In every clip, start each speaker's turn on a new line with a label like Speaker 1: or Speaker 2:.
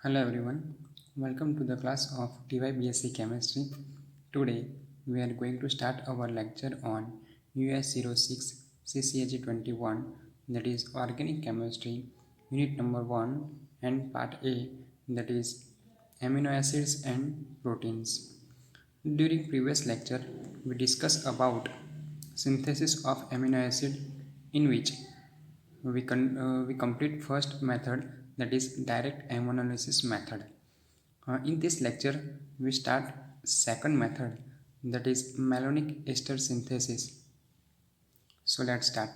Speaker 1: Hello everyone, welcome to the class of TY Chemistry. Today we are going to start our lecture on US06 CCAG 21, that is Organic Chemistry, Unit number 1 and Part A, that is Amino Acids and Proteins. During previous lecture we discussed about synthesis of amino acid, in which we complete first method, that is direct ammonolysis method. In this lecture we start second method, that is malonic ester synthesis. So let's start.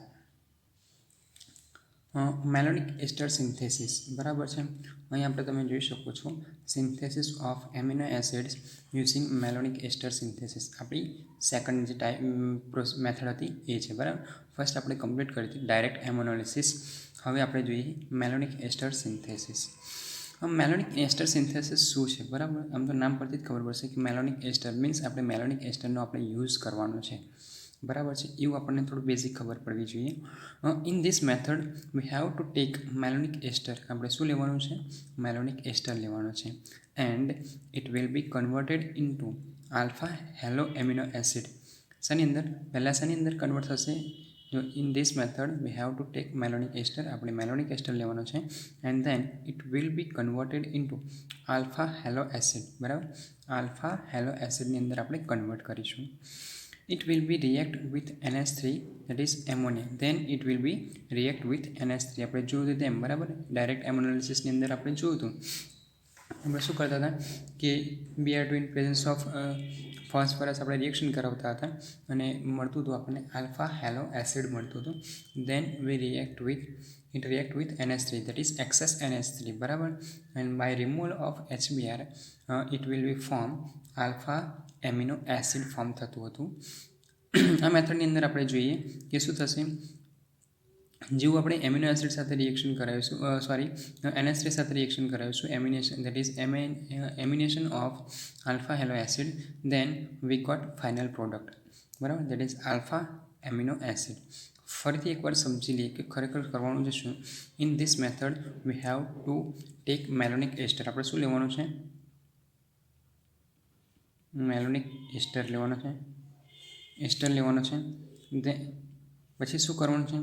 Speaker 1: Malonic ester synthesis બરાબર છે. અહીં આપણે તમે જોઈ શકો છો synthesis of amino acids using malonic ester synthesis આપણી second જે મેથડ હતી એ છે બરાબર. ફર્સ્ટ આપણે કમ્પ્લીટ કરી હતી ડાયરેક્ટ એમોનોલિસિસ. હવે આપણે જોઈએ મેલોનિક એસ્ટર સિન્થેસિસ. મેલોનિક એસ્ટર સિન્થેસિસ શું છે બરાબર. આમ તો નામ પરથી જ ખબર પડશે કે મેલોનિક એસ્ટર મીન્સ આપણે મેલોનિક એસ્ટરનો આપણે યુઝ કરવાનો છે બરાબર છે. એવું આપણને થોડું બેઝિક ખબર પડવી જોઈએ. In this method we have to take malonic ester. આપણે શું લેવાનું છે? મેલોનિક એસ્ટર લેવાનો છે. And it will be converted into alpha halo amino acid. શાની અંદર? પહેલાં શાની અંદર કન્વર્ટ થશે? જો in this method we have to take malonic ester. આપણે મેલોનિક એસ્ટર લેવાનો છે and then it will be converted into alpha halo acid બરાબર. આલ્ફા હેલો એસિડની અંદર આપણે કન્વર્ટ કરીશું. It will be react with NH3, that is ammonia. Then it will be react with NH3. આપણે જોયું હતું તેમ બરાબર. ડાયરેક્ટ એમોનોલિસિસની અંદર આપણે જોયું હતું. આપણે શું કરતા હતા કે BR2 in presence of phosphorus આપણે રિએક્શન કરાવતા હતા અને મળતું હતું આપણને આલ્ફા હેલો એસિડ મળતું હતું. Then we react with NH3, that is excess NH3 બરાબર. And by removal of HBr it will be form alpha amino acid form થતું હતું. આ મેથડની અંદર આપણે જોઈએ કે શું થશે. જેવું આપણે એમિનો એસિડ સાથે રિએક્શન કરાવીશું, NH3 સાથે રિએક્શન કરાવીશું, amination, that is amination of alpha halo acid, then we got final product બરાબર, that is alpha amino acid. ફરીથી એકવાર સમજી લઈએ કે ખરેખર કરવાનું છે શું. In this method we have to take malonic ester. આપણે શું લેવાનું છે? મેલોનિક એસ્ટર લેવાનો છે. પછી શું કરવાનું છે?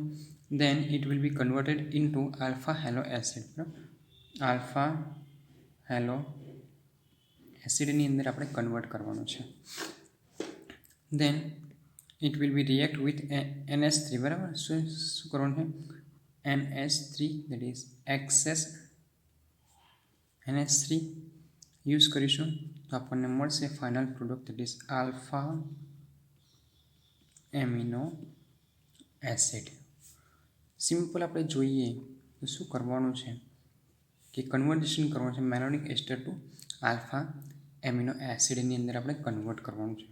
Speaker 1: Then it will be converted into alpha halo acid બરાબર. આલ્ફા હેલો એસિડની અંદર આપણે કન્વર્ટ કરવાનું છે. Then it will be react with NH3 બરાબર. શું કરવાનું છે? NH3, that is access NH3 use કરીશું તો આપણને મળશે final product, that is alpha amino acid. Simple આપણે જોઈએ તો શું કરવાનું છે કે કન્વર્ઝેશન કરવાનું છે malonic ester to alpha amino એસિડની અંદર આપણે કન્વર્ટ કરવાનું છે.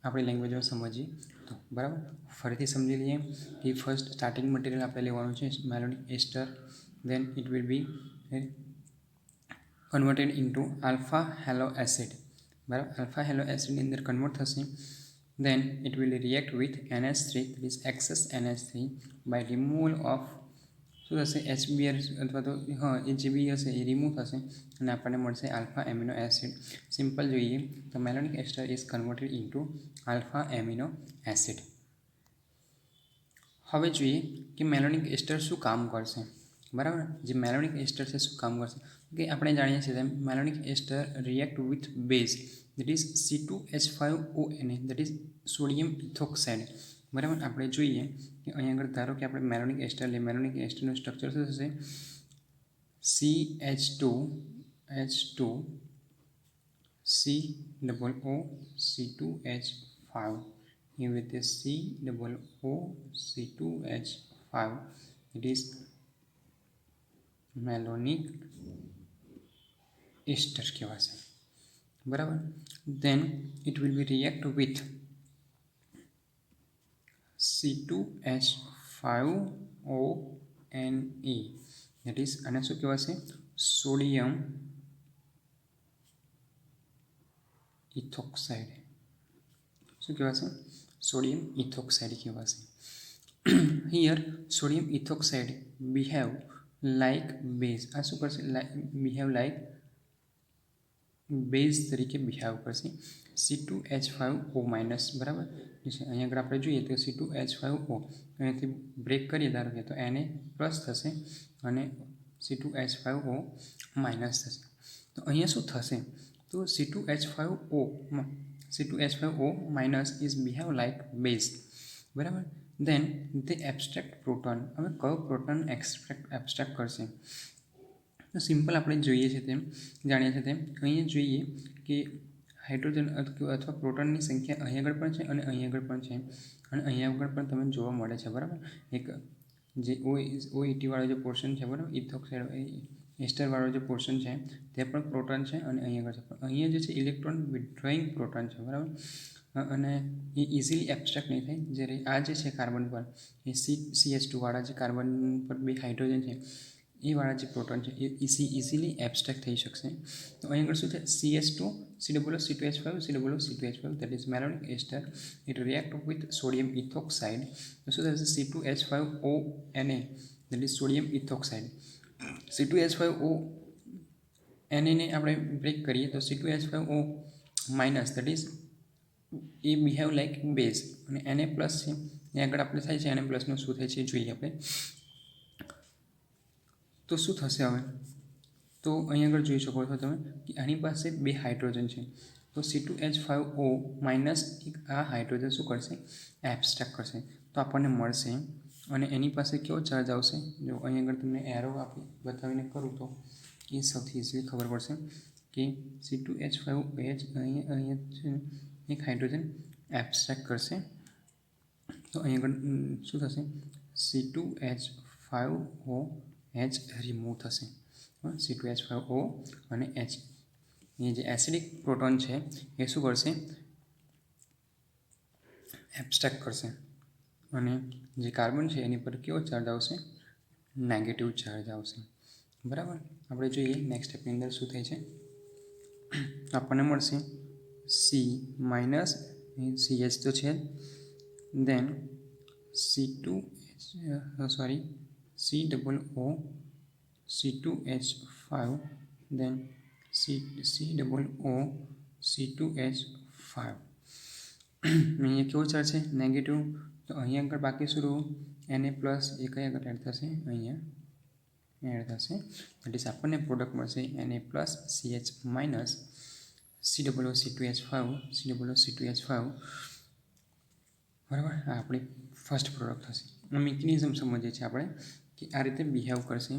Speaker 1: આપણી લેંગ્વેજમાં સમજીએ તો બરાબર. ફરીથી સમજી લઈએ કે ફર્સ્ટ સ્ટાર્ટિંગ મટીરિયલ આપણે લેવાનું છે malonic ester. Then it will be converted into alpha halo acid બરાબર. આલ્ફા હેલો એસિડની અંદર કન્વર્ટ થશે. then it will react with NH3, that is excess NH3, by removal of શું થશે? HBr અથવા તો એ જે બી હશે એ રિમૂવ થશે અને આપણને મળશે આલ્ફા એમિનો એસિડ. સિમ્પલ જોઈએ તો malonic ester is converted into alpha amino acid. હવે જોઈએ કે મેલોનિક એસ્ટર શું કામ કરશે બરાબર. જે મેલોનિક એસ્ટર છે શું કામ કરશે કે આપણે જાણીએ છીએ તેમ malonic ester react with base, that is C2H5ONA, that is sodium ethoxide બરાબર. આપણે જોઈએ કે અહીં આગળ ધારો કે આપણે મેલોનિક એસ્ટર લઈએ. મેલોનિક એસ્ટરનું સ્ટ્રક્ચર શું થશે? CH2H2 COO C2H5, એવી રીતે COO C2H5, it is મેલોનિક એસ્ટર કહેવાશે બરાબર. then it will be react with C2H5ONA, that is આને શું કહેવાશે? સોડિયમ ઇથોક્સાઇડ. શું કહેવાશે? સોડિયમ ઇથોક્સાઇડ કહેવાશે. here sodium ethoxide behave like base, આ શું કરશે, બિહેવ લાઇક બેઝ તરીકે બિહેવ કરશે. C2H5O માઇનસ, બરાબર છે. અહીંયા આગળ આપણે જોઈએ તો C2H5O અહીંયાથી બ્રેક કરીએ ધારો કે તો Na પ્લસ થશે અને C2H5O માઇનસ થશે. તો અહીંયા શું થશે, તો C2H5O minus is behave like base, બરાબર. દેન તે એબ્સ્ટ્રેક્ટ પ્રોટોન, હવે કયો પ્રોટોન એબ્સ્ટ્રેક્ટ કરશે, તો સિમ્પલ આપણે જોઈએ છે તેમ જાણીએ છીએ તેમ અહીંયા જોઈએ કે હાઇડ્રોજન અથવા પ્રોટોનની સંખ્યા અહીં આગળ પણ છે અને અહીં આગળ પણ છે અને અહીં આગળ પણ તમને જોવા મળે છે, બરાબર. એક જે OET વાળો જે પોર્શન છે, બરાબર, ઇથોક્સાઇડ એસ્ટરવાળો જે પોર્શન છે તે પણ પ્રોટોન છે અને અહીં આગળ છે. પણ અહીંયા જે છે ઇલેક્ટ્રોન વિથડ્રોઈંગ પ્રોટોન છે, બરાબર, અને એ ઇઝીલી એબ્સ્ટ્રેક્ટ નહીં થાય. જ્યારે આ જે છે કાર્બન પર એ CH2 વાળા જે કાર્બન પર બે હાઇડ્રોજન છે એ વાળા જે પ્રોટોન છે એ ઇઝીલી એબ્સ્ટ્રેક્ટ થઈ શકશે. તો અહીં આગળ શું છે, CH2 C+C2H5 C+C2H5 that is malonic ester, it react with sodium ethoxide. તો શું થશે, C2H5O Na that is sodium ethoxide. C2H5O Na ને આપણે બ્રેક કરીએ તો C2H5O minus that is A behave like base અને Na પ્લસ છે એ આગળ આપણે થાય છે. Na પ્લસનું શું થાય છે એ જોઈએ આપણે. તો શું થશે હવે, તો અહીં આગળ જોઈ શકો છો તમે કે આની પાસે બે હાઇડ્રોજન છે. તો C2H5O માઇનસ આ હાઇડ્રોજન શું કરશે, એબ્સ્ટ્રેક્ટ કરશે. તો આપણને મળશે અને એની પાસે કેવો ચાર્જ આવશે, જો અહીં આગળ તમને એરો આપી બતાવીને કરું તો એ સૌથી ઇઝીલી ખબર પડશે કે C2H5OH અહીંયા છે એક હાઇડ્રોજન એબ્સ્ટ્રેક્ટ કરશે. તો અહીં આગળ શું થશે, C2H5OH રિમૂવ થશે. C2H5O અને H એ જે એસિડિક પ્રોટોન છે એ શું કરશે, એબ્સ્ટ્રેક્ટ કરશે અને જે કાર્બન છે એની પર કેવો ચાર્જ આવશે, નેગેટિવ ચાર્જ આવશે, બરાબર. આપણે જોઈએ નેક્સ્ટ સ્ટેપની અંદર શું થાય છે. આપણને મળશે C માઇનસ CH તો છે, દેન C2H5 then C2H5 અહીંયા કેવો ચાર્જ છે, નેગેટિવ. તો અહીંયા આગળ બાકી શું રહ્યું, Na પ્લસ એ કઈ આગળ એડ થશે, અહીંયા એડ થશે. એટલે આપણને પ્રોડક્ટ મળશે Na plus CH minus COO2H5 બરાબર. આ આપણી ફર્સ્ટ પ્રોડક્ટ થશે. મિકેનિઝમ સમજીએ છીએ આપણે કે આ રીતે બિહેવ કરશે.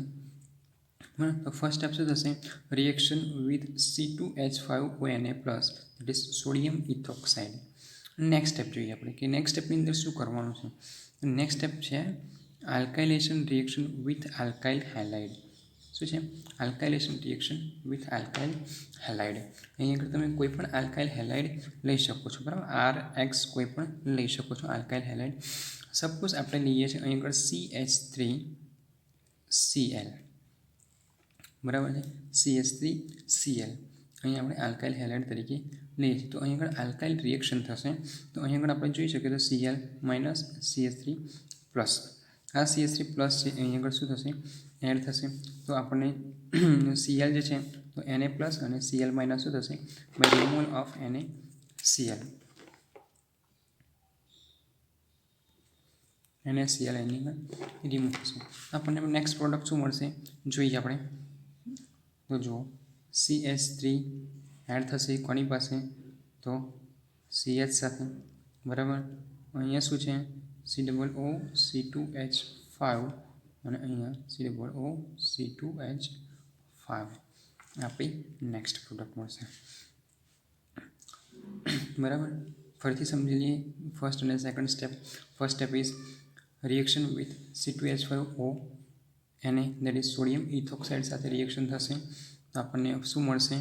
Speaker 1: તો ફર્સ્ટ સ્ટેપ શું થશે, reaction with C2H5ONA plus it is sodium ઇથોક્સાઇડ. Next step જોઈએ આપણે કે નેક્સ્ટ સ્ટેપની અંદર શું કરવાનું છે. નેક્સ્ટ સ્ટેપ છે alkylation reaction with alkyl halide. શું છે, alkylation reaction with alkyl halide. અહીં આગળ તમે કોઈ પણ આલ્કાઇલ હેલાઇડ લઈ શકો છો, બરાબર. RX કોઈ પણ લઈ શકો છો આલ્કાઇલ હેલાઇડ. સપોઝ આપણે લઈએ છીએ અહીં આગળ CH3Cl, બરાબર છે, CH3Cl અહીં આપણે આલ્કાઇલ હેલાઇડ તરીકે લઈએ છીએ. તો અહીં આગળ આલ્કાઇલ રિએક્શન થશે. તો અહીં આગળ આપણે જોઈ શકીએ તો Cl માઇનસ CH3 પ્લસ, આ CH3 પ્લસ છે અહીં આગળ શું થશે, એડ થશે. તો આપણને Cl જે છે તો Na પ્લસ અને Cl માઇનસ શું થશે, બાય રિમૂવલ ઓફ NaCl એની રિમૂવ થશે. આપણને નેક્સ્ટ પ્રોડક્ટ શું મળશે જોઈએ આપણે. તો જુઓ CH3 એડ થશે કોની પાસે, તો CH સાથે, બરાબર. અહીંયા શું છે, COO2H5 અને અહીંયા COO2H5 આપણી નેક્સ્ટ પ્રોડક્ટ મળશે, બરાબર. ફરીથી સમજી લઈએ ફર્સ્ટ અને second step. First step is reaction with C2H5O Na that is sodium ethoxide સાથે રિએક્શન થશે. તો આપણને શું મળશે,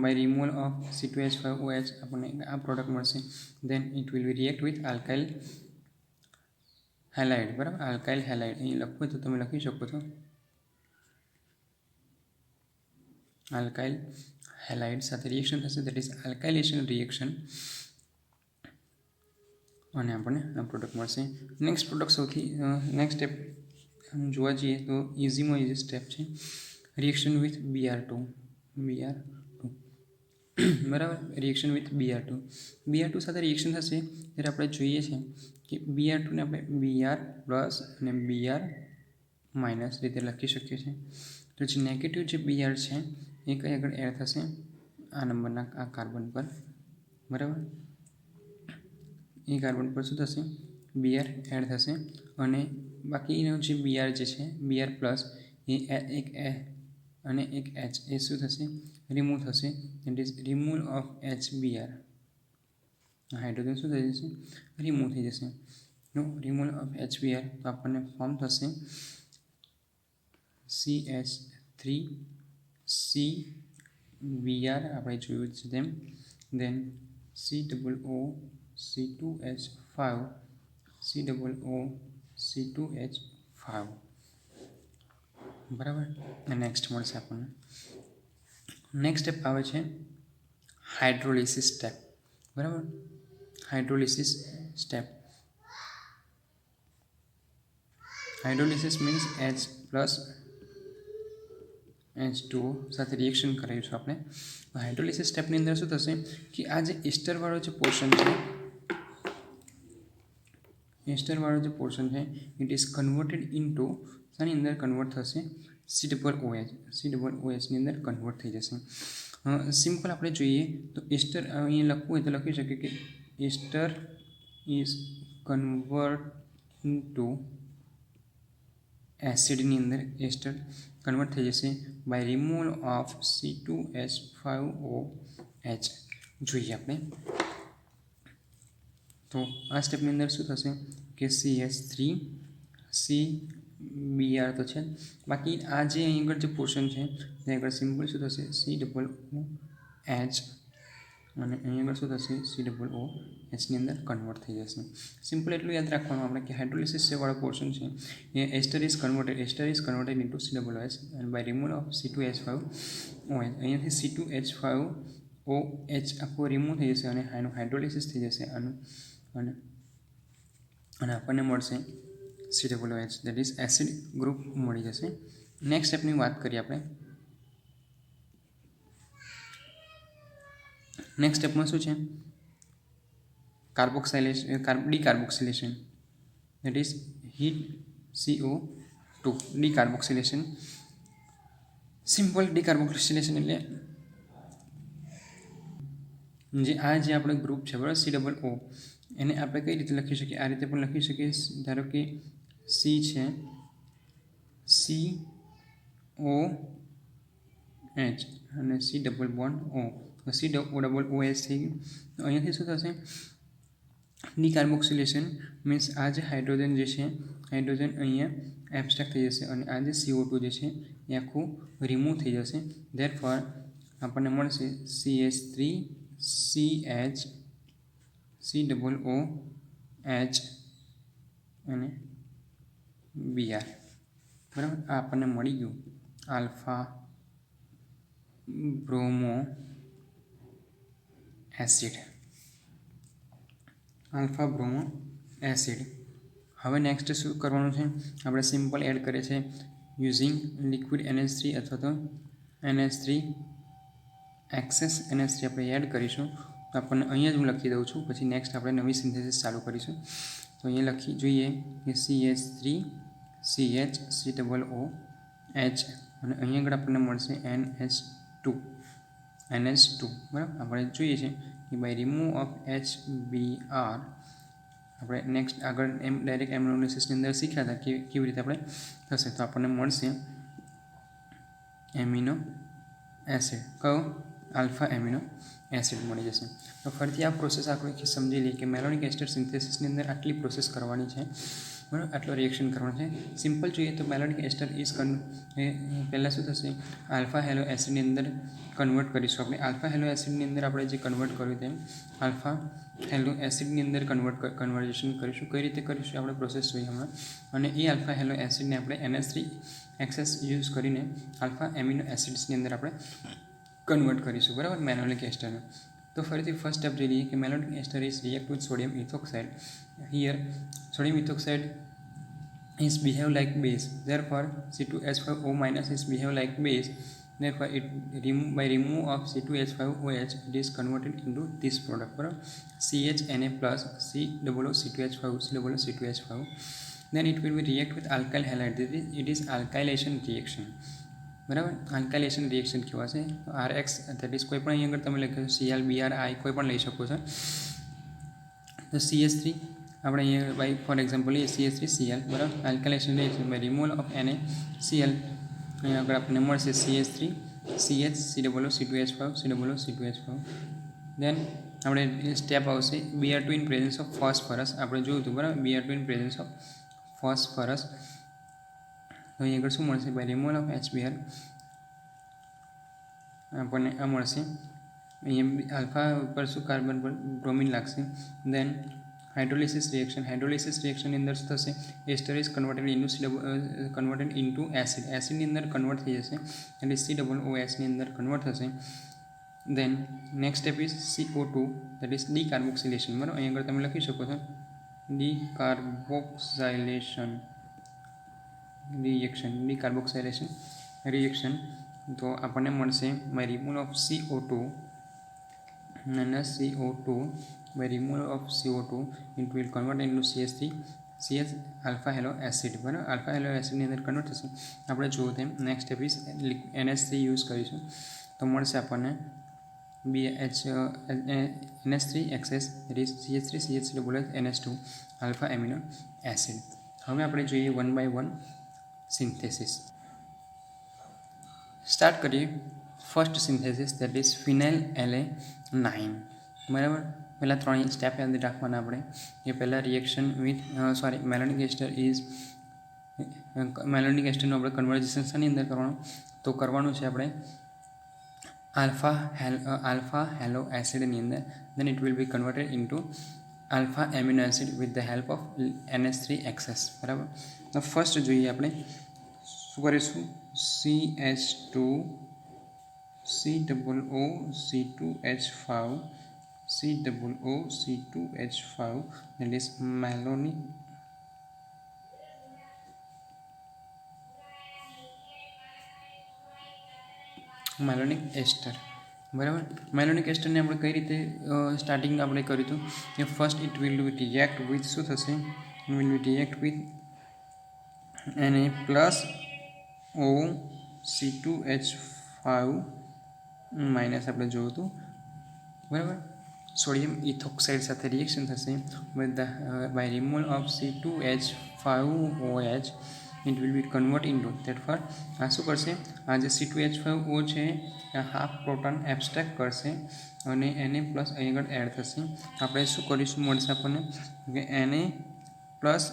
Speaker 1: બાય રિમૂવલ ઓફ C2H5OH આપણને આ પ્રોડક્ટ મળશે. Then it will be react with alkyl halide, બરાબર. આલ્કાઇલ હેલાઇડ અહીં લખવું તો તમે લખી શકો છો, આલ્કાઇલ હેલાઇડ સાથે રિએક્શન થશે, દેટ ઇઝ આલ્કાઇલેશન રિએક્શન અને આપણને આ પ્રોડક્ટ મળશે. નેક્સ્ટ પ્રોડક્ટ નેક્સ્ટ સ્ટેપ જોવા જઈએ તો ઇઝીમાં ઇઝી સ્ટેપ છે રિએક્શન વિથ Br2 બરાબર. રિએક્શન વિથ Br2 સાથે રિએક્શન થશે ત્યારે આપણે જોઈએ છે કે Br2 ને આપણે Br પ્લસ અને Br માઇનસ રીતે લખી શકીએ છીએ. તો જે નેગેટિવ જે Br છે એ કઈ આગળ એડ થશે આ નંબરના આ કાર્બન પર, બરાબર. એ કાર્બન પર શું થશે Br એડ થશે અને બાકીનો જે Br જે છે Br પ્લસ એ એક અને એક H એ શું થશે રિમૂવ થશે. It is removal of HBr. Hydrogen શું થઈ જશે રિમૂવ થઈ જશે. નો રિમૂવલ ઓફ HBr તો આપણને ફોર્મ થશે CH3CBr આપણે જોયું છે તેમ, દેન COOC2H5 COOC2H5 બરાબર. નેક્સ્ટ મળશે આપણને. નેક્સ્ટ સ્ટેપ આવે છે હાઇડ્રોલિસિસ સ્ટેપ, બરાબર. Hydrolysis step. Hydrolysis means H plus H2O સાથે રિએક્શન કરાવીશું આપણે. હાઇડ્રોલિસિસ સ્ટેપની અંદર શું થશે કે આ જે એસ્ટરવાળો જે પોર્શન છે ઇટ ઇઝ કન્વર્ટેડ ઇન્ટુ શાની અંદર કન્વર્ટ થશે COOH ની અંદર કન્વર્ટ થઈ જશે. સિમ્પલ આપણે જોઈએ તો એસ્ટર અહીંયા લખવું હોય તો લખી શકીએ કે એસ્ટર ઇઝ કન્વર્ટ ઇન્ટુ એસિડની અંદર એસ્ટર કન્વર્ટ થઈ જશે બાય રિમૂવલ ઓફ C2H5OH. જોઈએ આપણે તો આ સ્ટેપની અંદર શું થશે કે CH3CBr તો છે, બાકી આ જે અહીં આગળ જે પોર્શન છે તે આગળ સિમ્પલ શું થશે COOH અને અહીં આગળ શું થશે COOH ની અંદર કન્વર્ટ થઈ જશે. સિમ્પલ એટલું યાદ રાખવાનું આપણે કે હાઇડ્રોલિસિસ વાળો પોર્શન છે એ ester is converted into COOH and by removal of C2H5OH. અહીંયાથી C2H5OH આખું રિમૂવ થઈ જશે અને આનું હાઇડ્રોલિસિસ થઈ જશે અને આપણને મળશે COOH, that is acid group મળી જશે. નેક્સ્ટ સ્ટેપની વાત કરીએ આપણે. નેક્સ્ટ સ્ટેપમાં શું છે decarboxylation, that is heat CO2 decarboxylation. Simple decarboxylation એટલે જે આપણે ગ્રુપ છે બરાબર COO એને આપણે કઈ રીતે લખી શકીએ આ રીતે પણ લખી શકીએ. ધારો કે C છે COOH અને C ડબલ બોન્ડ O તો C ડબલ OH થઈ ગયું. તો અહીંયાથી શું થશે ડીકાર્બોક્સિલેશન મીન્સ આ જે હાઇડ્રોજન જે છે હાઇડ્રોજન અહીંયા એબ્સ્ટ્રેક્ટ થઈ જશે અને આ જે CO2 જે છે એ આખું રિમૂવ થઈ જશે. ધેરફોર આપણને મળશે CH3CH COOH અને Br, બરાબર. આ આપણને મળી ગયું આલ્ફા બ્રોમો એસિડ. હવે નેક્સ્ટ શું કરવાનું છે આપણે સિમ્પલ એડ કરીએ છીએ યુઝિંગ લિક્વિડ NH3 અથવા તો NH3 એક્સેસ NH3 આપણે એડ કરીશું. તો આપણને અહીંયા જ હું લખી દઉં છું, પછી નેક્સ્ટ આપણે નવી સિન્થેસિસ ચાલુ કરીશું. તો અહીંયા લખી જોઈએ કે CH3CH COOH અને અહીંયા આગળ આપણને મળશે NH2 બરાબર. આપણે જોઈએ છે કે બાય રિમૂવ ઓફ HBr આપણે નેક્સ્ટ આગળ ડાયરેક્ટ એમ્યુનોલિસિસની અંદર શીખ્યા હતા કે કેવી રીતે આપણે થશે. તો આપણને મળશે એમિનો એસિડ, કયો આલ્ફા એમિનો એસિડ મળી જશે. તો ફરીથી આ પ્રોસેસ આપણે સમજી લઈએ કે મેલોનિક એસ્ટર સિન્થેસિસની અંદર આટલી પ્રોસેસ કરવાની છે, બરાબર. આટલો રિએક્શન કરવાનો છે. સિમ્પલ જોઈએ તો મેલોનિક એસ્ટર ઇઝ પહેલાં શું થશે આલ્ફા હેલો એસિડની અંદર કન્વર્ટ કરીશું આપણે. આલ્ફા હેલો એસિડની અંદર આપણે જે કન્વર્ટ કર્યું તેમ આલ્ફા હેલો એસિડની અંદર કન્વર્ઝેશન કરીશું. કઈ રીતે કરીશું આપણે પ્રોસેસ જોઈએ હમણાં. અને એ આલ્ફા હેલો એસિડને આપણે NH3 એક્સેસ યુઝ કરીને આલ્ફા એમિનો એસિડ્સની અંદર આપણે કન્વર્ટ કરીશું, બરાબર, મેલોનિક એસ્ટરને. તો ફરીથી ફર્સ્ટ સ્ટેપ જોઈ લઈએ કે malonic ester is react with sodium ethoxide. Here sodium ethoxide is behave like base. Therefore, C2H5O minus is behave like base. Therefore, by remove of C2H5OH, it is converted into this product. बराबर CHNA plus C2O2H5. Then it will be react with alkyl halide. It is alkylation reaction. બરાબર alkylation reaction કહેવાશે. RX that is કોઈ પણ અહીં આગળ તમે લખ્યું CL BRI કોઈ પણ લઈ શકો છો. તો CH3 આપણે અહીંયા બાય ફોર એક્ઝામ્પલ લઈએ CH3Cl બરાબર alkylation reaction by removal of NaCl અહીંયા આગળ આપણને મળશે CH3 CH COO2H5 COO2H5. દેન આપણે સ્ટેપ આવશે Br2 in presence of phosphorus. આપણે જોયું હતું બરાબર Br2 in presence of phosphorus. તો અહીં આગળ શું મળશે બાય રિમૂવલ ઓફ HBr આપણને આ મળશે. અહીંયા આલ્ફા પર શું કાર્બન પર બ્રોમિન લાગશે. દેન હાઇડ્રોલિસિસ રિએક્શનની અંદર શું થશે એસ્ટર ઇઝ કન્વર્ટેડ ઇન્ટુ એસિડની અંદર કન્વર્ટ થઈ જશે એટલે COOHની અંદર કન્વર્ટ થશે. Then next step is CO2 that is decarboxylation. બરાબર અહીં આગળ તમે લખી શકો છો ડીકાર્બોક્સાઇલેશન રિએક્શન. તો આપણને મળશે by removal of CO2 by removal of CO2 it will convert into CH alpha halo acid. બરાબર આલ્ફા હેલો એસિડની અંદર કન્વર્ટ થશે. આપણે જોયું તેમ next step is NH3 use કરીશું. તો મળશે આપણને NH3 excess that is CH3 NH2 alpha amino acid. હવે આપણે જોઈએ 1 by 1 સિન્થેસિસ. સ્ટાર્ટ કરીએ. First synthesis that is phenyl LA9. બરાબર પહેલાં 3 સ્ટેપ યાદ રાખવાના આપણે. એ પહેલાં રિએક્શન વિથ મેલોનિક એસ્ટરનું આપણે કન્વર્ઝેશન શાની અંદર કરવાનું તો કરવાનું છે આપણે આલ્ફા હેલો એસિડની અંદર. Then it will be converted into alpha amino acid with the help of NH3 excess. બરાબર તો ફર્સ્ટ જોઈએ આપણે શું કરીશું CH2 COOC2H5 COOC2H5 that is મેલોનિક એસ્ટર. બરાબર મેલોનિક એસ્ટરને આપણે કઈ રીતે સ્ટાર્ટિંગ આપણે કર્યું હતું કે first it will react with શું થશે will react with Na plus OC2H5 minus આપણે જોયું હતું બરાબર સોડિયમ ઇથોક્સાઇડ સાથે રિએક્શન થશે with the by removal of C2H5OH it will be convert into that for આ શું કરશે આ જે C2H5O છે આ હાફ પ્રોટોન એબ્સ્ટ્રેક્ટ કરશે અને Na પ્લસ અહીં આગળ એડ થશે. આપણે શું કરીશું મળશે આપણને કે Na plus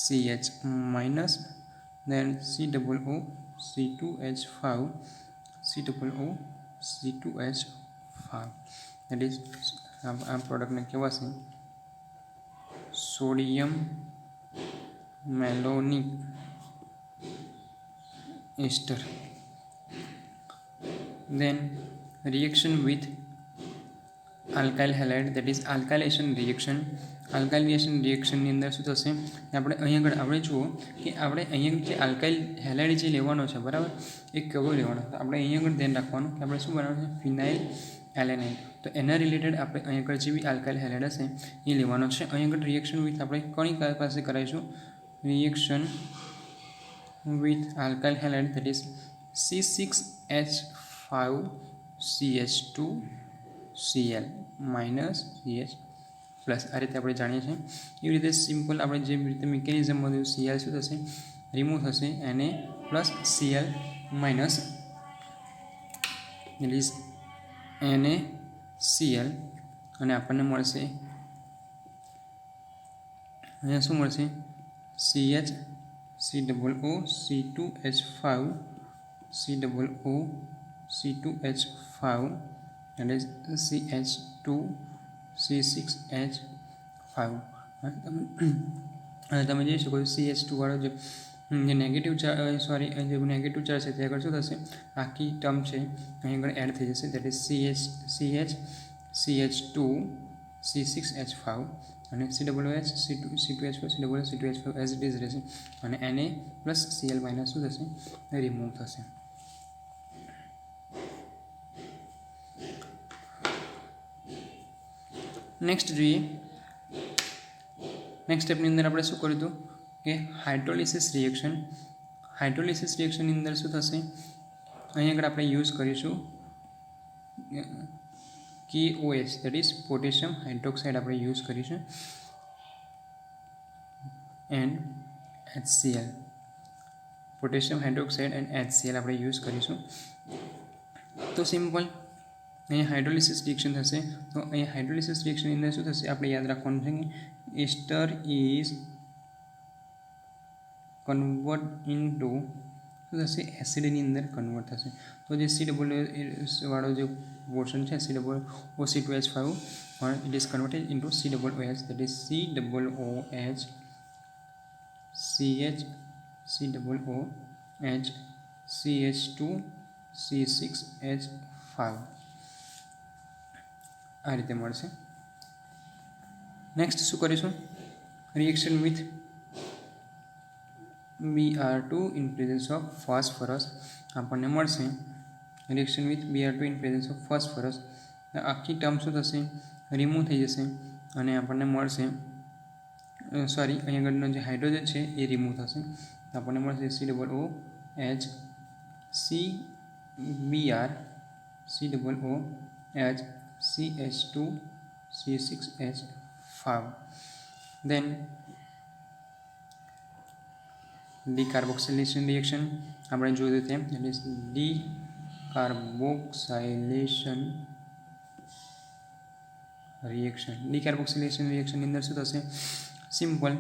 Speaker 1: CH minus then COOC2H5 that is આ પ્રોડક્ટને કહેવાશે sodium malonic ester. then reaction with alkyl halide that is alkylation reaction ની અંદર શું થશે આપણે અહીં આગળ આપણે જુઓ કે આપણે અહીંયા જે આલ્કાઇલ હેલાઇડ જે લેવાનો છે બરાબર એ કેવો લેવાનો તો આપણે અહીં આગળ ધ્યાન રાખવાનું કે આપણે શું બનાવવાનું છે ફિનાઇલ એલેનાઇન. તો એના રિલેટેડ આપણે અહીં આગળ જે બી આલ્કાઇલ હેલાઇડ હશે એ લેવાનો છે. અહીં આગળ રિએક્શન વિથ આપણે કોની પાસે કરાવીશું reaction with alkyl halide that is C6H5CH2Cl minus CH plus. આ રીતે આપણે જાણીએ છીએ. એવી રીતે સિમ્પલ આપણે જે રીતે મિકેનિઝમ બધું Cl શું થશે રિમૂવ થશે Na plus Cl minus it is NaCl અને આપણને મળશે અહીંયા શું મળશે CH COOC2H5 COOC2H5 that is CH2 C6H5. અને તમે જોઈ શકો છો CH2 વાળો જે નેગેટિવ ચાર્જ છે તે આગળ શું થશે આખી ટર્મ છે અહીં આગળ એડ થઈ જશે that is CH CH2 C6H5 અને COOH C2H5 COOH C2H5 as it is રહેશે અને Na પ્લસ Cl માઇનસ શું થશે રિમૂવ થશે. નેક્સ્ટ જોઈએ. નેક્સ્ટ સ્ટેપની અંદર આપણે શું કર્યું હતું કે હાઇડ્રોલિસિસ રિએક્શનની અંદર શું થશે અહીં આગળ આપણે યુઝ કરીશું KOH that is potassium hydroxide આપણે યુઝ કરીશું and HCl potassium hydroxide and HCl આપણે યુઝ કરીશું. તો સિમ્પલ અહીંયા હાઇડ્રોલિસિસ રિએક્શન થશે. તો અહીંયા હાઇડ્રોલિસિસ રિએક્શનની અંદર શું થશે આપણે યાદ રાખવાનું છે કે એસ્ટર ઇઝ કન્વર્ટ ઇન્ટુ શું થશે એસિડની અંદર કન્વર્ટ થશે. તો જે COOH વાળો જે પોર્શન છે COOC2H5 it is converted into COOH that is COOH CH2 C6H5 આ રીતે મળશે. નેક્સ્ટ શું કરીશું reaction with Br2 in presence of phosphorus આપણને મળશે reaction with Br2 in presence of phosphorus. આખી ટર્મ શું થશે રિમૂવ થઈ જશે અને આપણને મળશે સોરી અહીં આગળનો જે હાઇડ્રોજન છે એ રિમૂવ થશે. આપણને મળશે COOH CBr COOH CH2 C6H5 then decarboxylation reaction આપણે જોયું તેમ એટલે ડીકાર્બોક્સિલેશન રિએક્શનની અંદર શું થશે સિમ્પલ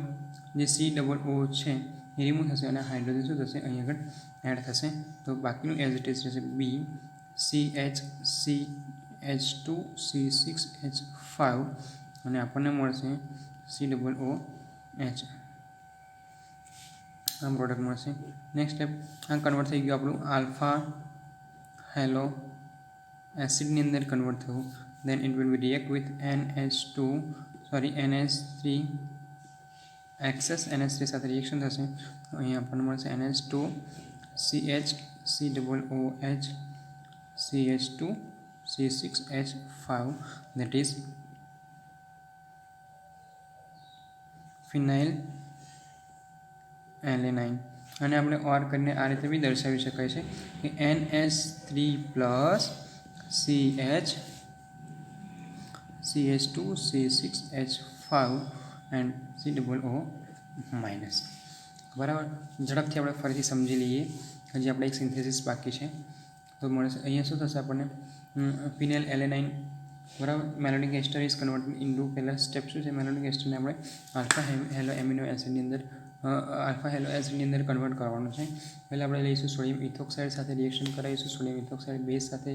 Speaker 1: જે COO છે એ રિમૂવ થશે અને હાઇડ્રોજન શું થશે અહીં આગળ એડ થશે. તો બાકીનું એઝ ઇટ ઇઝ રહેશે BCH2 C6H5 અને આપણને મળશે COOH આ પ્રોડક્ટ મળશે. નેક્સ્ટ સ્ટેપ આ કન્વર્ટ થઈ ગયું આપણું આલ્ફા હેલો એસિડની અંદર કન્વર્ટ થયું. then it will be react with NH3 excess NH3 સાથે રિએક્શન થશે. અહીં આપણને મળશે NH2 CH COOH CH2 C6H5 that is phenyl alanine અને આપણે ઓર કરીને આ રીતે બી દર્શાવી શકાય છે કે NH3 plus CH2 C6H5 and COO minus. બરાબર ઝડપથી આપણે ફરીથી સમજી લઈએ. હજી આપણે એક સિન્થેસિસ બાકી છે તો મળશે અહીંયા શું થશે આપણને ફિનાઇલ એલેનાઇન બરાબર મેલોનિક એસ્ટર ઇઝ કન્વર્ટેડ ઇન્ટુ પહેલા સ્ટેપ શું છે મેલોનિક એસ્ટરને આપણે આલ્ફા હેલો એમિનો એસિડની અંદર કન્વર્ટ કરવાનું છે. પહેલાં આપણે લઈશું સોડિયમ ઇથોક્સાઇડ સાથે રિએક્શન કરાવીશું. સોડિયમ ઇથોક્સાઇડ બેઝ સાથે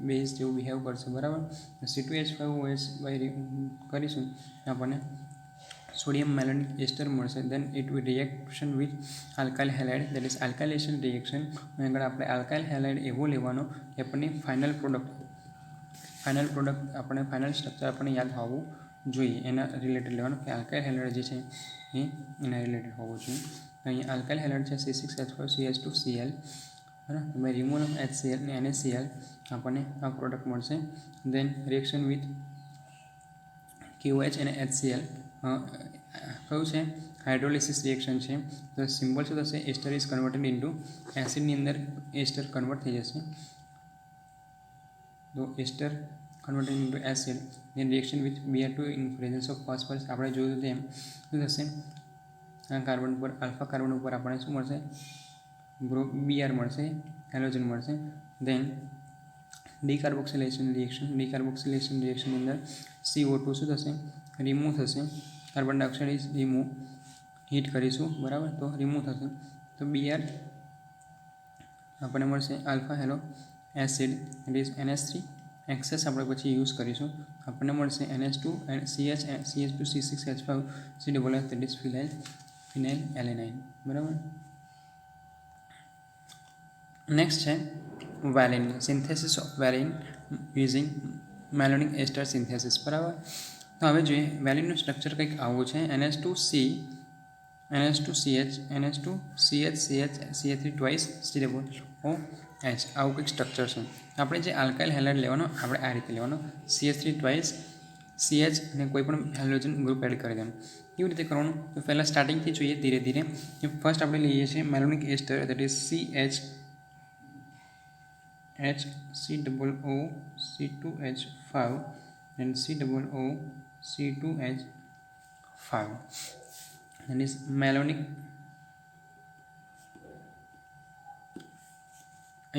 Speaker 1: બેઝ જેવું બિહેવ કરશે બરાબર. C2H5OH કરીશું આપણને સોડિયમ મેલોનિક એસ્ટર મળશે. Then it will reaction with alkyl halide that is alkylation reaction. આગળ આપણે આલ્કાઇલ હેલાઇડ એવો લેવાનો કે આપણને ફાઇનલ પ્રોડક્ટ આપણે ફાઇનલ સ્ટ્રક્ચર આપણને યાદ હોવું જોઈએ એના રિલેટેડ લેવાનું કે આલ્કાઇલ હેલાઇડ જે છે એના રિલેટેડ હોવું જોઈએ. અહીં આલ્કાઇલ હેલાઇડ છે C6H5 CH2 Cl બરાબર. તમે રિમૂવ ઓફ HCl અને NaCl આપણને આ પ્રોડક્ટ મળશે. દેન રિએક્શન વિથ KOH અને HCl કયું છે હાઇડ્રોલિસિસ રિએક્શન છે. તો સિમ્બલ શું થશે એસ્ટર ઇઝ કન્વર્ટેડ ઇન્ટુ એસિડની અંદર એસ્ટર કન્વર્ટ થઈ જશે. તો ester converted into acid then reaction with Br2 in presence of phosphorus આપણે જોયું તેમ શું થશે આ કાર્બન ઉપર આલ્ફા કાર્બન ઉપર આપણે શું મળશે Br મળશે હેલોજન મળશે. દેન ડીકાર્બોક્સિલેશન રિએક્શનની અંદર CO2 શું થશે રિમૂવ થશે. Carbon dioxide is remove heat કરીશું બરાબર તો રિમૂવ થશે. તો Br આપણને મળશે alpha halo acid it is NH3 access આપણે પછી યુઝ કરીશું. આપણને મળશે NH2 and CH2 C6H5 COOH that is phenyl alanine બરાબર. નેક્સ્ટ છે valine synthesis of valine using malonic ester synthesis બરાબર. તો હવે જોઈએ વેલિનનું સ્ટ્રક્ચર કંઈક આવું છે NH2C NH2CH NH2CH CH3 twice COOH આવું કંઈક સ્ટ્રક્ચર છે. આપણે જે આલ્કાઇલ હેલાઇડ લેવાનો આપણે આ રીતે લેવાનો CH3 ટ્વાઇસ CH અને કોઈ પણ હાઇડ્રોજન ગ્રુપ એડ કરી દેવાનું. કેવી રીતે કરવાનું તો પહેલાં સ્ટાર્ટિંગથી જોઈએ ધીરે ધીરે. ફર્સ્ટ આપણે લઈએ છીએ malonic ester that is CH2OC2H5 and COOC2H5 that is malonic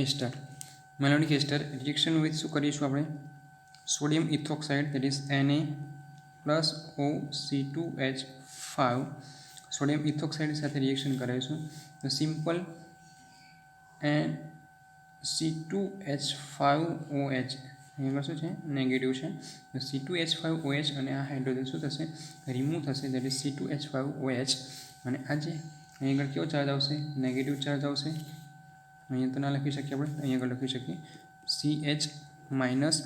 Speaker 1: ester. Malonic ester reaction with શું કરીશું આપણે sodium ઇથોક્સાઇડ that is Na plus OC2H5 sodium ethoxide સાથે રિએક્શન કરાવીશું તો સિમ્પલ એન્ડ C2H5OH અહીંયા શું છે નેગેટિવ છે તો C2H5OH અને આ હાઇડ્રોજન શું થશે રિમૂવ થશે દેટ ઇઝ C2H5OH અને આ જે અહીં આગળ કેવો ચાર્જ આવશે નેગેટિવ ચાર્જ આવશે અહીંયા તો ના લખી શકીએ આપણે અહીં આગળ લખી શકીએ CH માઇનસ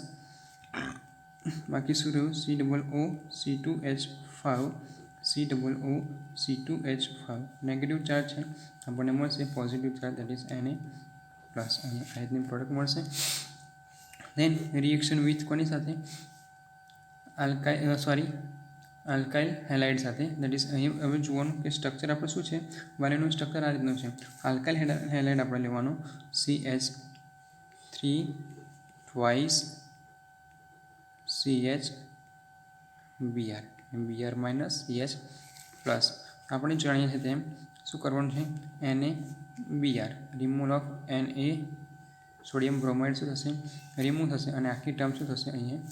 Speaker 1: બાકી શું રહ્યું COOC2H5 COOC2H5 નેગેટિવ ચાર્જ છે આપણને મળશે positive charge that is Na plus અહીં આ રીતની પ્રોડક્ટ મળશે. દેન રિએક્શન વિથ કોની સાથે આલ્કાઇલ હેલાઇડ સાથે દેટ ઇઝ અહીં હવે જોવાનું કે સ્ટ્રક્ચર આપણે શું છે વાલીનું સ્ટ્રક્ચર આ રીતનું છે. આલ્કાઇલ હેલાઇડ આપણે લેવાનો CH3 twice CH Br minus CH plus આપણે જાણીએ છીએ તેમ શું કરવાનું છે NaBr removal of Na sodium bromide શું થશે રિમૂવ થશે અને આખી ટર્મ શું થશે અહીંયા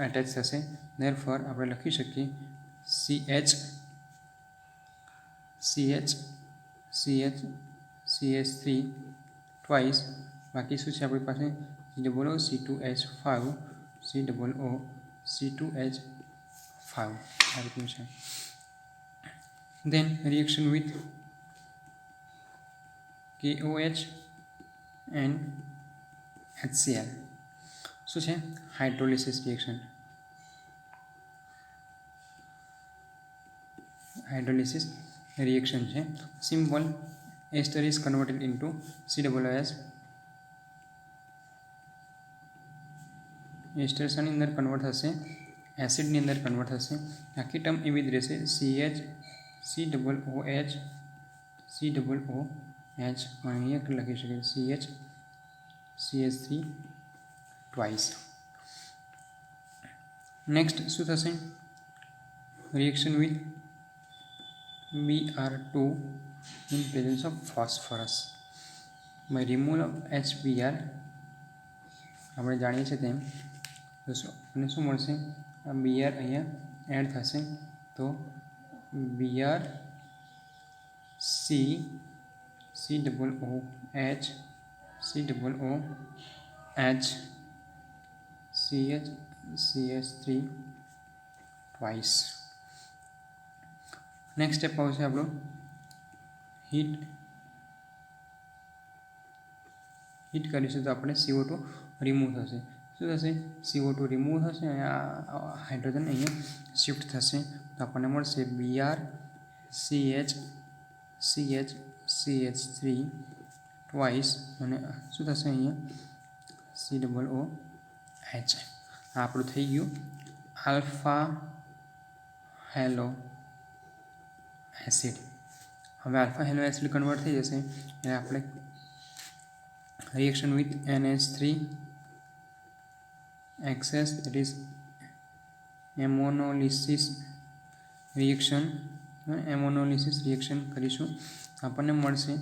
Speaker 1: એટેચ થશે. ધેરફોર આપણે લખી શકીએ CH3 ટ્વાઇસ બાકી શું છે આપણી પાસે COOC2H5 COOC2H5 આ રીતનું છે. Then reaction with KOH and HCl શું છે હાઇડ્રોલિસિસ રિએક્શન છે. Simple ester is converted into COOH ester શાની અંદર કન્વર્ટ થશે એસિડની અંદર કન્વર્ટ થશે આખી ટર્મ એવી જ રહેશે COOH અહીંયા લખી શકીએ CH3 ટ્વાઇસ. નેક્સ્ટ શું થશે reaction with Br2 in presence of phosphorus by removal of HBr આપણે જાણીએ છીએ તેમ તો અને શું મળશે આ Br અહીંયા એડ થશે તો Br COOH CH3 twice. Next step આવશે આપણો હીટ કરીશું તો આપણે CO2 રિમૂવ થશે શું થશે CO2 રિમૂવ થશે અને આ હાઇડ્રોજન અહીંયા શિફ્ટ થશે તો આપણને મળશે Br CH3 ટ્વાઇસ અને શું થશે અહીંયા COOH આ આપણું થઈ ગયું આલ્ફા હેલો એસિડ. હવે આલ્ફા હેલો એસિડ કન્વર્ટ થઈ જશે એટલે આપણે reaction with NH3 that is ammonolysis reaction કરીશું આપણને મળશે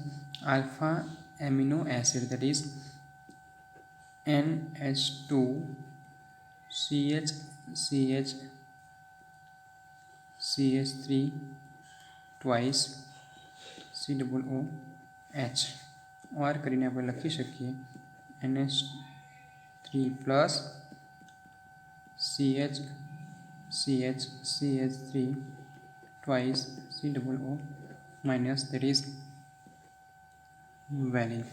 Speaker 1: alpha amino acid that is NH2CH3 twice COOH or કરીને આપણે લખી શકીએ NH3 plus CH3 twice COOH minus that is valine.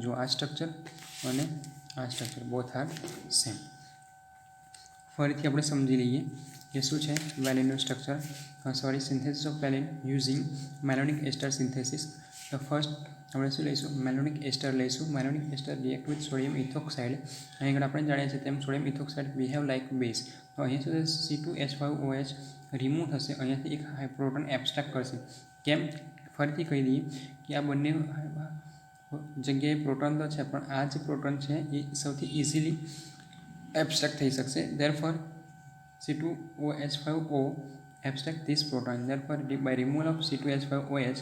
Speaker 1: જો આ સ્ટ્રક્ચર અને આ સ્ટ્રક્ચર બોથ આર સેમ. ફરીથી આપણે સમજી લઈએ કે શું છે વેલિનનું structure, synthesis of valine using malonic ester synthesis. તો ફર્સ્ટ આપણે શું લઈશું, મેલોનિક એસ્ટર લઈશું. Malonic ester react with sodium ethoxide. અહીં આગળ આપણે જાણીએ છીએ તેમ sodium ethoxide behave like base. તો અહીંયા શું થશે, C2H5OH રિમૂવ થશે, અહીંયાથી એક પ્રોટોન એબ્સ્ટ્રેક્ટ કરશે. કેમ, ફરીથી કહી દઈએ કે આ બંને જગ્યાએ પ્રોટોન તો છે, પણ આ જે પ્રોટોન છે એ સૌથી ઇઝીલી એબ્સ્ટ્રેક્ટ થઈ શકશે. therefore C2OH5O abstract this proton. Therefore by removal of C2H5OH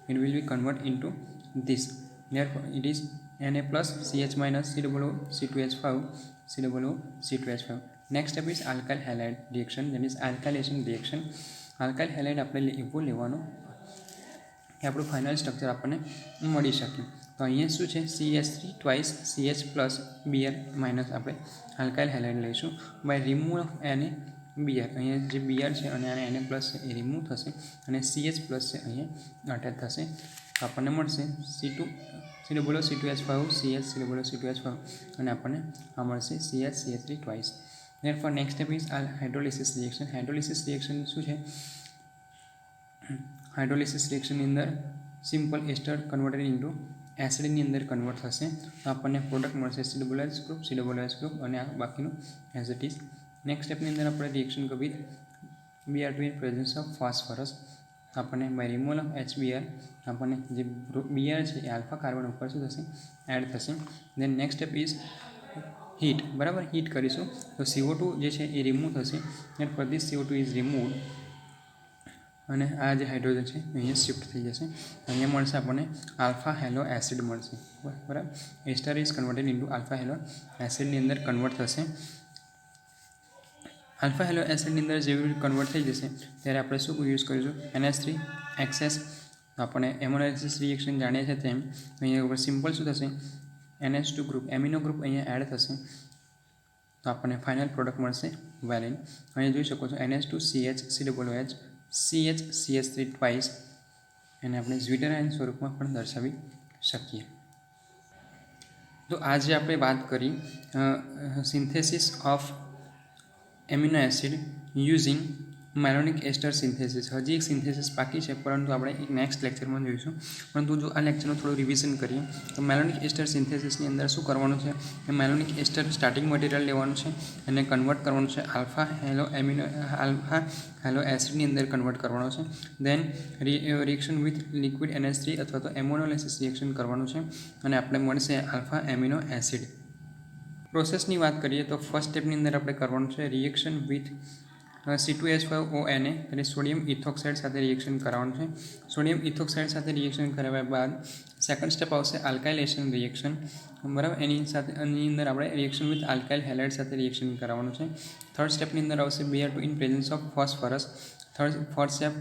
Speaker 1: it will be converted into this. Therefore it is Na plus CH minus COO C2H5 COO C2H5. Next step is alkyl halide reaction, that is alkylation reaction. alkyl halide આપણે એવું લેવાનું કે આપણું final structure આપણને મળી શકે. તો અહીંયા શું છે, CH3 twice CH plus Br minus આપણે આલ્કાઇલ હેલાઇડ લઈશું. By remove of Na Br, અહીંયા જે Br છે અને આને Na પ્લસ એ રિમૂવ થશે અને CH પ્લસ છે અહીંયા અટેચ થશે. તો આપણને મળશે C2H5 CH C2H5 અને આપણને આ મળશે CH3 twice. therefore next step is hydrolysis reaction. Hydrolysis reaction શું છે, હાઇડ્રોલિસિસ રિએક્શનની અંદર સિમ્પલ એસ્ટર કન્વર્ટેડ ઇન્ટુ એસિડની અંદર કન્વર્ટ થશે. તો આપણને પ્રોડક્ટ મળશે COOH ગ્રુપ અને આ બાકીનું એઝ ઇટ ઇઝ. નેક્સ્ટ સ્ટેપની અંદર આપણે reaction with Br2 in presence of phosphorus. તો આપણને બાય રિમૂવલ ઓફ HBr આપણને જે Br છે એ આલ્ફા કાર્બન ઉપર શું થશે, એડ થશે. Then next step is heat. બરાબર, હીટ કરીશું તો CO2 જે છે એ રિમૂવ થશે. And for this CO2 is removed અને આ જે હાઇડ્રોજન છે અહીંયા શિફ્ટ થઈ જશે. અહીંયા મળશે આપણને આલ્ફા હેલો એસિડ મળશે. બરાબર, ester is converted into alpha halo એસિડની અંદર કન્વર્ટ થશે. આલ્ફા હેલો એસિડની અંદર જેવી કન્વર્ટ થઈ જશે ત્યારે આપણે શું યુઝ કરીશું, NH3XS. તો આપણે એમોનાલિસિસ રિએક્શન જાણીએ છીએ તેમ અહીંયા ઉપર સિમ્પલ શું થશે, NH2 ગ્રુપ એમિનો ગ્રુપ અહીંયા એડ થશે. તો આપણને ફાઇનલ પ્રોડક્ટ મળશે વેલિન. અહીંયા જોઈ શકો છો NH2CH COOH CH3 ટ્વાઇસ, એને આપણે ઝ્વિટરાયન સ્વરૂપમાં પણ દર્શાવી શકીએ. તો આજે આપણે વાત કરી synthesis of amino acid using malonic ester synthesis. હજી એક સિન્થેસિસ બાકી છે, પરંતુ આપણે એક નેક્સ્ટ લેક્ચરમાં જોઈશું. પરંતુ જો આ લેક્ચરનું થોડું રિવિઝન કરીએ તો મેલોનિક એસ્ટર સિન્થેસિસની અંદર શું કરવાનું છે, એ મેલોનિક એસ્ટર સ્ટાર્ટિંગ મટીરિયલ લેવાનું છે અને કન્વર્ટ કરવાનું છે આલ્ફા હેલો એસિડની અંદર કન્વર્ટ કરવાનો છે. Then reaction with liquid NH3 અથવા તો એમોનોલિસિસ રિએક્શન કરવાનું છે અને આપણે મળશે આલ્ફા એમિનો એસિડ. પ્રોસેસની વાત કરીએ તો ફર્સ્ટ સ્ટેપની અંદર આપણે કરવાનું છે રિએક્શન વિથ C2H5ONA એટલે સોડિયમ ઇથોક્સાઇડ સાથે રિએક્શન કરાવવાનું છે. સોડિયમ ઇથોક્સાઇડ સાથે રિએક્શન કરાવ્યા બાદ સેકન્ડ સ્ટેપ આવશે આલ્કાઇલેશન રિએક્શન. બરાબર, એની અંદર આપણે રિએક્શન વિથ આલ્કાઇલ હેલાઇડ સાથે રિએક્શન કરાવવાનું છે. થર્ડ સ્ટેપની અંદર આવશે Br2 in presence of phosphorus. Fourth step